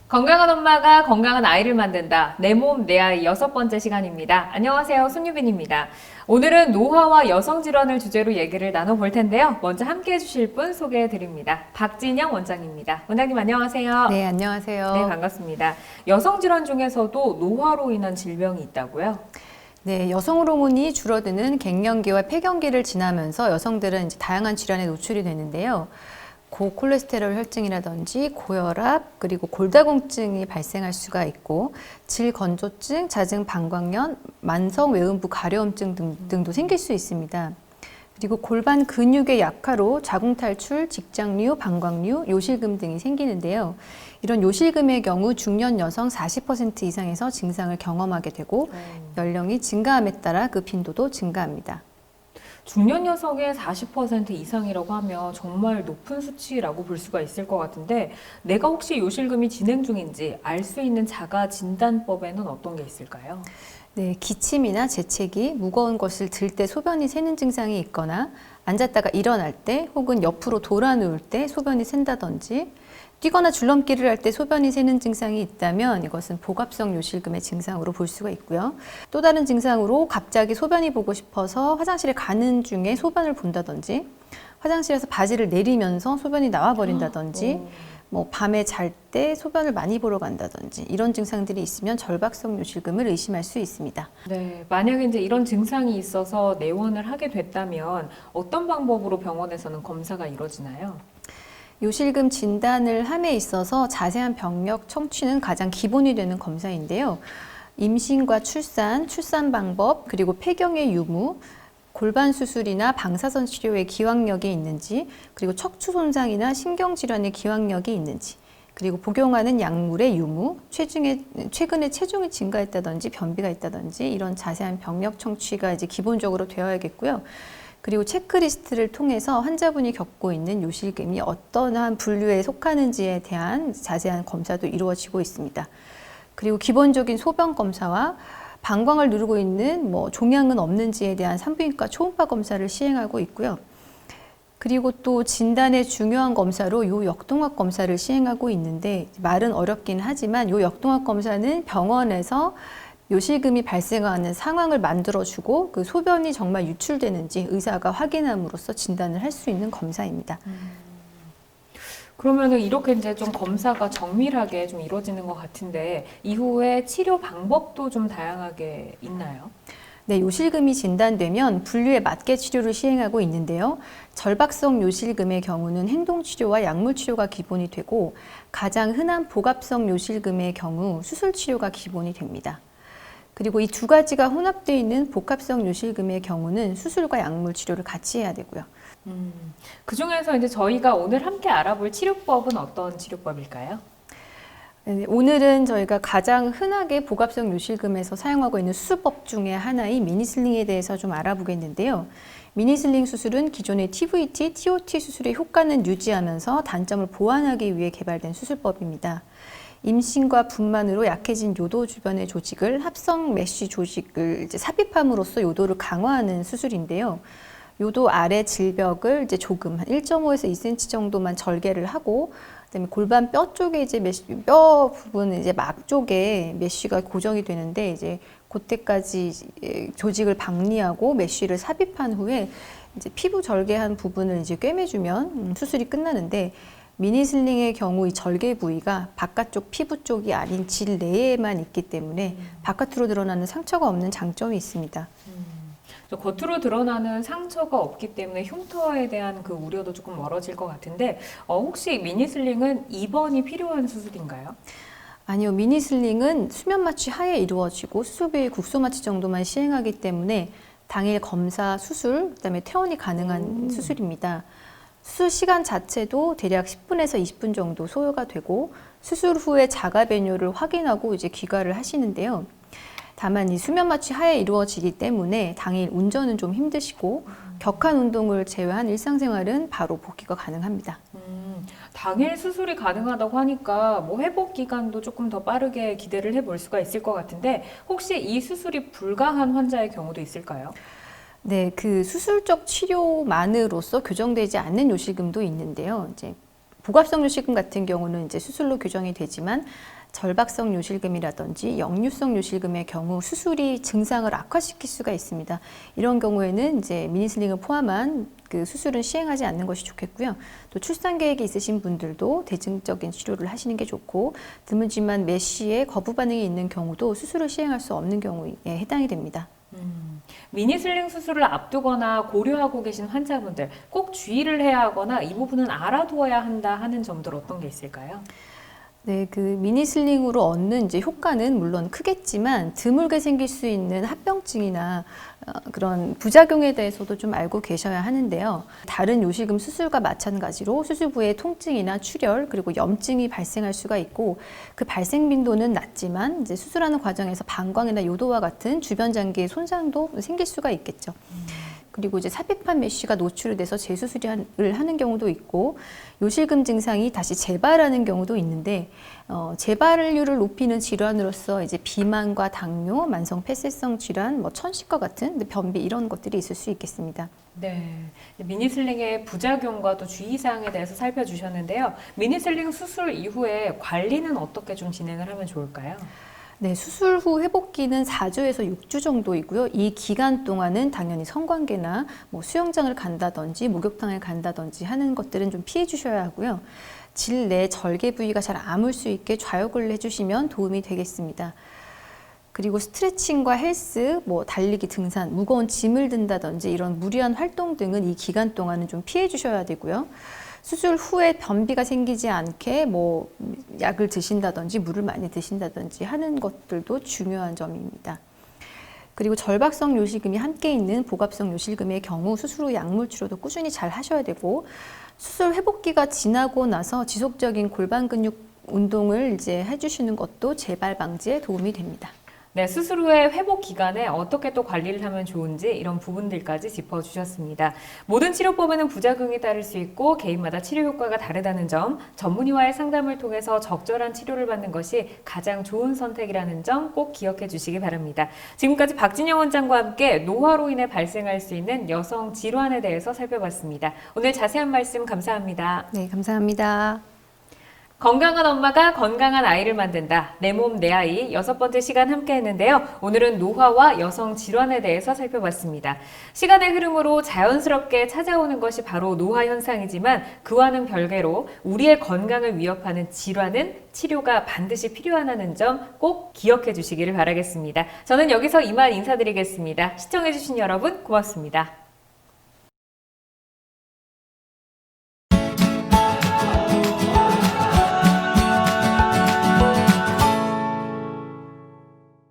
건강한 엄마가 건강한 아이를 만든다. 내 몸, 내 아이 6번째 시간입니다. 안녕하세요. 손유빈입니다. 오늘은 노화와 여성 질환을 주제로 얘기를 나눠볼 텐데요. 먼저 함께 해주실 분 소개해 드립니다. 박진영 원장입니다. 원장님 안녕하세요. 네, 안녕하세요. 네, 반갑습니다. 여성 질환 중에서도 노화로 인한 질병이 있다고요? 네, 여성 호르몬이 줄어드는 갱년기와 폐경기를 지나면서 여성들은 이제 다양한 질환에 노출이 되는데요. 고콜레스테롤 혈증이라든지 고혈압, 그리고 골다공증이 발생할 수가 있고 질건조증, 잦은 방광염, 만성 외음부 가려움증 등도 생길 수 있습니다. 그리고 골반 근육의 약화로 자궁 탈출, 직장류, 방광류, 요실금 등이 생기는데요. 이런 요실금의 경우 중년 여성 40% 이상에서 증상을 경험하게 되고 연령이 증가함에 따라 그 빈도도 증가합니다. 중년 여성의 40% 이상이라고 하면 정말 높은 수치라고 볼 수가 있을 것 같은데 내가 혹시 요실금이 진행 중인지 알 수 있는 자가 진단법에는 어떤 게 있을까요? 네, 기침이나 재채기, 무거운 것을 들 때 소변이 새는 증상이 있거나 앉았다가 일어날 때 혹은 옆으로 돌아 누울 때 소변이 샌다든지 뛰거나 줄넘기를 할 때 소변이 새는 증상이 있다면 이것은 복압성 요실금의 증상으로 볼 수가 있고요. 또 다른 증상으로 갑자기 소변이 보고 싶어서 화장실에 가는 중에 소변을 본다든지 화장실에서 바지를 내리면서 소변이 나와 버린다든지 뭐 밤에 잘 때 소변을 많이 보러 간다든지 이런 증상들이 있으면 절박성 요실금을 의심할 수 있습니다. 네, 만약에 이제 이런 증상이 있어서 내원을 하게 됐다면 어떤 방법으로 병원에서는 검사가 이루어지나요? 요실금 진단을 함에 있어서 자세한 병력 청취는 가장 기본이 되는 검사인데요. 임신과 출산, 출산 방법, 그리고 폐경의 유무, 골반 수술이나 방사선 치료의 기왕력이 있는지, 그리고 척추 손상이나 신경질환의 기왕력이 있는지, 그리고 복용하는 약물의 유무, 최근에 체중이 증가했다든지 변비가 있다든지 이런 자세한 병력 청취가 이제 기본적으로 되어야겠고요. 그리고 체크리스트를 통해서 환자분이 겪고 있는 요실금이 어떠한 분류에 속하는지에 대한 자세한 검사도 이루어지고 있습니다. 그리고 기본적인 소변 검사와 방광을 누르고 있는 종양은 없는지에 대한 산부인과 초음파 검사를 시행하고 있고요. 그리고 또 진단의 중요한 검사로 요역동학 검사를 시행하고 있는데 말은 어렵긴 하지만 요역동학 검사는 병원에서 요실금이 발생하는 상황을 만들어주고 그 소변이 정말 유출되는지 의사가 확인함으로써 진단을 할 수 있는 검사입니다. 그러면은 이렇게 이제 좀 검사가 정밀하게 좀 이루어지는 것 같은데 이후에 치료 방법도 좀 다양하게 있나요? 네, 요실금이 진단되면 분류에 맞게 치료를 시행하고 있는데요. 절박성 요실금의 경우는 행동치료와 약물치료가 기본이 되고 가장 흔한 복압성 요실금의 경우 수술치료가 기본이 됩니다. 그리고 이 두 가지가 혼합되어 있는 복합성 요실금의 경우는 수술과 약물 치료를 같이 해야 되고요. 그 중에서 이제 저희가 오늘 함께 알아볼 치료법은 어떤 치료법일까요? 네, 오늘은 저희가 가장 흔하게 복합성 요실금에서 사용하고 있는 수술법 중에 하나인 미니슬링에 대해서 좀 알아보겠는데요. 미니슬링 수술은 기존의 TVT, TOT 수술의 효과는 유지하면서 단점을 보완하기 위해 개발된 수술법입니다. 임신과 분만으로 약해진 요도 주변의 조직을 합성 메쉬 조직을 이제 삽입함으로써 요도를 강화하는 수술인데요. 요도 아래 질벽을 이제 조금 한 1.5에서 2cm 정도만 절개를 하고 그다음에 골반 뼈 쪽에 이제 뼈 부분 이제 막 쪽에 메쉬가 고정이 되는데 이제 그때까지 조직을 박리하고 메쉬를 삽입한 후에 이제 피부 절개한 부분을 이제 꿰매주면 수술이 끝나는데 미니슬링의 경우 이 절개 부위가 바깥쪽 피부 쪽이 아닌 질 내에만 있기 때문에 바깥으로 드러나는 상처가 없는 장점이 있습니다. 겉으로 드러나는 상처가 없기 때문에 흉터에 대한 그 우려도 조금 멀어질 것 같은데 혹시 미니슬링은 입원이 필요한 수술인가요? 아니요, 미니슬링은 수면 마취 하에 이루어지고 수술비 국소 마취 정도만 시행하기 때문에 당일 검사, 수술, 그다음에 퇴원이 가능한 수술입니다. 수술 시간 자체도 대략 10분에서 20분 정도 소요가 되고 수술 후에 자가 배뇨를 확인하고 이제 귀가를 하시는데요. 다만 이 수면 마취 하에 이루어지기 때문에 당일 운전은 좀 힘드시고 격한 운동을 제외한 일상생활은 바로 복귀가 가능합니다. 당일 수술이 가능하다고 하니까 뭐 회복 기간도 조금 더 빠르게 기대를 해볼 수가 있을 것 같은데 혹시 이 수술이 불가한 환자의 경우도 있을까요? 네, 그 수술적 치료만으로서 교정되지 않는 요실금도 있는데요. 이제 복합성 요실금 같은 경우는 이제 수술로 교정이 되지만 절박성 요실금이라든지 역류성 요실금의 경우 수술이 증상을 악화시킬 수가 있습니다. 이런 경우에는 이제 미니슬링을 포함한 그 수술은 시행하지 않는 것이 좋겠고요. 또 출산 계획이 있으신 분들도 대증적인 치료를 하시는 게 좋고, 드물지만 메쉬에 거부 반응이 있는 경우도 수술을 시행할 수 없는 경우에 해당이 됩니다. 미니슬링 수술을 앞두거나 고려하고 계신 환자분들 꼭 주의를 해야 하거나 이 부분은 알아두어야 한다 하는 점들 어떤 게 있을까요? 네, 그 미니슬링으로 얻는 이제 효과는 물론 크겠지만 드물게 생길 수 있는 합병증이나 그런 부작용에 대해서도 좀 알고 계셔야 하는데요. 다른 요실금 수술과 마찬가지로 수술부에 통증이나 출혈 그리고 염증이 발생할 수가 있고, 그 발생 빈도는 낮지만 이제 수술하는 과정에서 방광이나 요도와 같은 주변 장기의 손상도 생길 수가 있겠죠. 그리고 이제 삽입한 메쉬가 노출이 돼서 재수술을 하는 경우도 있고, 요실금 증상이 다시 재발하는 경우도 있는데, 재발률을 높이는 질환으로서 이제 비만과 당뇨, 만성 폐쇄성 질환, 뭐 천식과 같은 변비 이런 것들이 있을 수 있겠습니다. 네, 미니슬링의 부작용과 또 주의사항에 대해서 살펴주셨는데요. 미니슬링 수술 이후에 관리는 어떻게 좀 진행을 하면 좋을까요? 네, 수술 후 회복기는 4주에서 6주 정도이고요. 이 기간 동안은 당연히 성관계나 뭐 수영장을 간다든지 목욕탕을 간다든지 하는 것들은 좀 피해 주셔야 하고요. 질 내 절개 부위가 잘 아물 수 있게 좌욕을 해주시면 도움이 되겠습니다. 그리고 스트레칭과 헬스, 뭐 달리기, 등산, 무거운 짐을 든다든지 이런 무리한 활동 등은 이 기간 동안은 좀 피해 주셔야 되고요. 수술 후에 변비가 생기지 않게 뭐 약을 드신다든지 물을 많이 드신다든지 하는 것들도 중요한 점입니다. 그리고 절박성 요실금이 함께 있는 복압성 요실금의 경우 수술 후 약물 치료도 꾸준히 잘 하셔야 되고, 수술 회복기가 지나고 나서 지속적인 골반 근육 운동을 이제 해주시는 것도 재발 방지에 도움이 됩니다. 네, 수술 후에 회복 기간에 어떻게 또 관리를 하면 좋은지 이런 부분들까지 짚어주셨습니다. 모든 치료법에는 부작용이 따를 수 있고 개인마다 치료 효과가 다르다는 점, 전문의와의 상담을 통해서 적절한 치료를 받는 것이 가장 좋은 선택이라는 점 꼭 기억해 주시기 바랍니다. 지금까지 박진영 원장과 함께 노화로 인해 발생할 수 있는 여성 질환에 대해서 살펴봤습니다. 오늘 자세한 말씀 감사합니다. 네, 감사합니다. 건강한 엄마가 건강한 아이를 만든다. 내 몸, 내 아이 6번째 시간 함께 했는데요. 오늘은 노화와 여성 질환에 대해서 살펴봤습니다. 시간의 흐름으로 자연스럽게 찾아오는 것이 바로 노화 현상이지만 그와는 별개로 우리의 건강을 위협하는 질환은 치료가 반드시 필요하다는 점 꼭 기억해 주시기를 바라겠습니다. 저는 여기서 이만 인사드리겠습니다. 시청해 주신 여러분 고맙습니다.